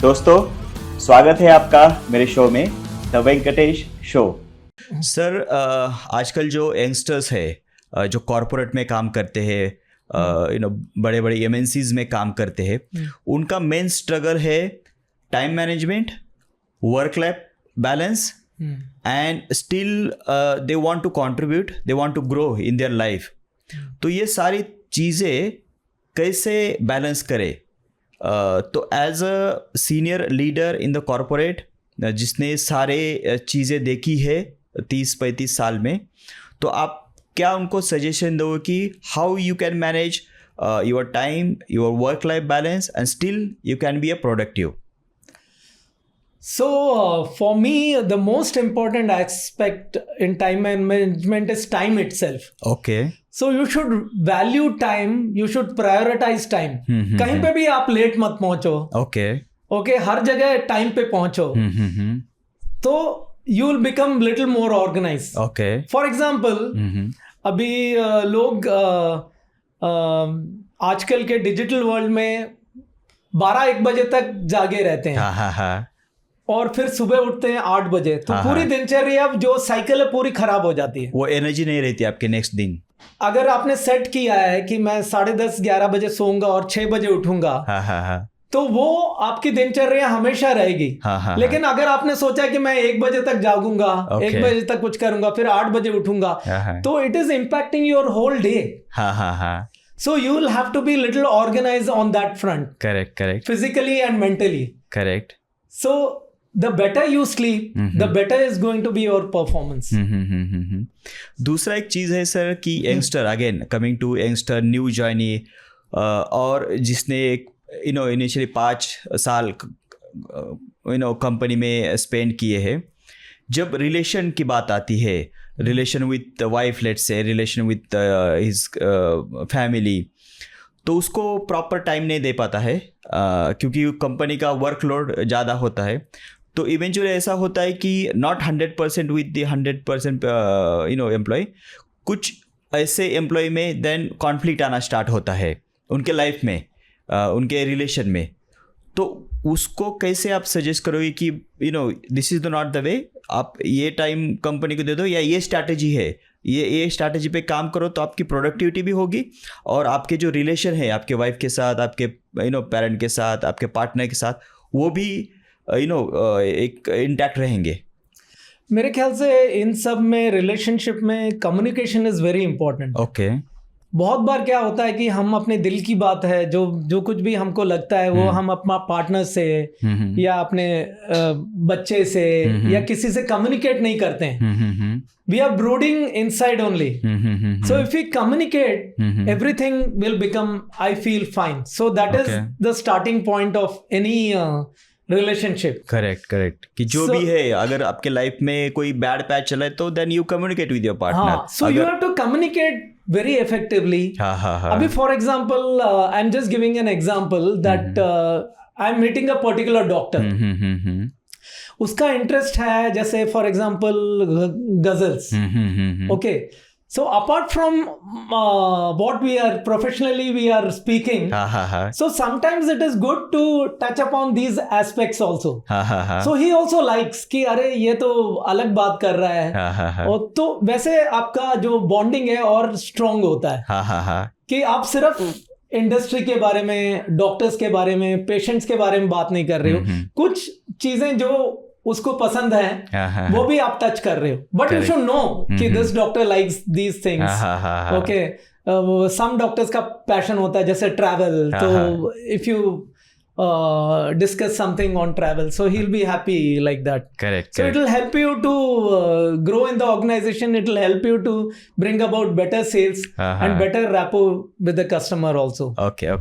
दोस्तों, स्वागत है आपका मेरे शो में द वेंकटेश शो। सर, आजकल जो यंगस्टर्स है जो कॉरपोरेट में काम करते हैं, बड़े बड़े एमएनसीज में काम करते हैं, उनका मेन स्ट्रगल है time management, work life balance, and still they want to contribute, they want to grow in their life. तो ये सारी चीज़ें कैसे बैलेंस करें? तो as a senior leader in the corporate, जिसने सारे चीज़ें देखी है 30-35 साल में, तो आप क्या उनको सजेशन दो कि how you can manage your time, your work life balance, and still you can be a productive? So, for me, the most important aspect in time management is time itself. Okay. So, you should value time, you should prioritize time. कहीं पे भी आप late मत पहुंचो. Okay, हर जगह time पे पहुंचो. तो you will become little more organized. Okay. For example, अभी लोग आजकल के डिजिटल वर्ल्ड में 12-1 बजे तक जागे रहते हैं. हाँ. और फिर सुबह उठते हैं 8 बजे. तो पूरी दिनचर्या जो साइकिल है पूरी खराब हो जाती है. वो एनर्जी नहीं रहती आपके नेक्स्ट दिन. अगर आपने सेट किया है कि मैं 10:30-11 बजे सोऊंगा और 6 बजे उठूंगा, तो वो आपकी दिनचर्या हमेशा रहेगी. लेकिन अगर आपने सोचा कि मैं 1 बजे तक जागूंगा, 1 बजे तक कुछ करूंगा, फिर 8 बजे उठूंगा, तो it is impacting your whole day. So you will have to be little organized on that front. Correct. Physically and mentally. Correct. So the better you sleep, the better is going to be your performance. दूसरा एक चीज़ है sir कि youngster, again coming to youngster, new joinee, और जिसने initially 5 साल company में spend किए हैं, जब रिलेशन की बात आती है, relation with wife, let's say relation with his family, तो उसको प्रॉपर टाइम नहीं दे पाता है क्योंकि कंपनी का वर्कलोड ज़्यादा होता है. तो इवेंचुअली ऐसा होता है कि नॉट 100% विद द 100% एम्प्लॉय, कुछ ऐसे एम्प्लॉय में देन कॉन्फ्लिक्ट आना स्टार्ट होता है उनके लाइफ में, उनके रिलेशन में. तो उसको कैसे आप सजेस्ट करोगे कि this is the not the way, आप ये टाइम कंपनी को दे दो, या ये स्ट्रैटेजी है, ये स्ट्रैटेजी पे काम करो, तो आपकी प्रोडक्टिविटी भी होगी और आपके जो रिलेशन है आपके वाइफ के साथ, आपके पेरेंट के साथ, आपके पार्टनर के साथ, वो भी एक इंटैक्ट रहेंगे. मेरे ख्याल से इन सब में, रिलेशनशिप में, communication is very important. Okay. बहुत बार क्या होता है कि हम अपने दिल की बात है, जो कुछ भी हमको लगता है, वो हम अपना पार्टनर से या अपने बच्चे से या किसी से कम्युनिकेट नहीं करते हैं. We are brooding inside only. So if we communicate, everything will become, I feel, fine. So that is the starting point of any relationship. Correct. कि जो भी है, अगर आपके लाइफ में कोई बैड पैच चला है तो then you communicate with your partner. So you have to communicate very effectively. अभी for example, I'm just giving an example that I'm meeting a particular doctor. उसका interest है जैसे for example ghazals. Okay. So apart from what we are professionally we are speaking, so sometimes it is good to touch upon these aspects also. So he also likes कि अरे ये तो अलग बात कर रहा है. और तो वैसे आपका जो बॉन्डिंग है और स्ट्रॉन्ग होता है कि आप सिर्फ इंडस्ट्री के बारे में, डॉक्टर्स के बारे में, पेशेंट्स के बारे में बात नहीं कर रहे हो. कुछ चीजें जो उसको पसंद है वो भी आप टच कर रहे हो. बट यू शुड नो कि this doctor likes these things. Okay. Some doctors का पैशन होता है जैसे ट्रैवल. तो if you discuss something on travel, so he'll be happy like that. Correct. So it will help you to grow in the organization. It will help you to bring about better sales and better rapport with the customer also. Okay.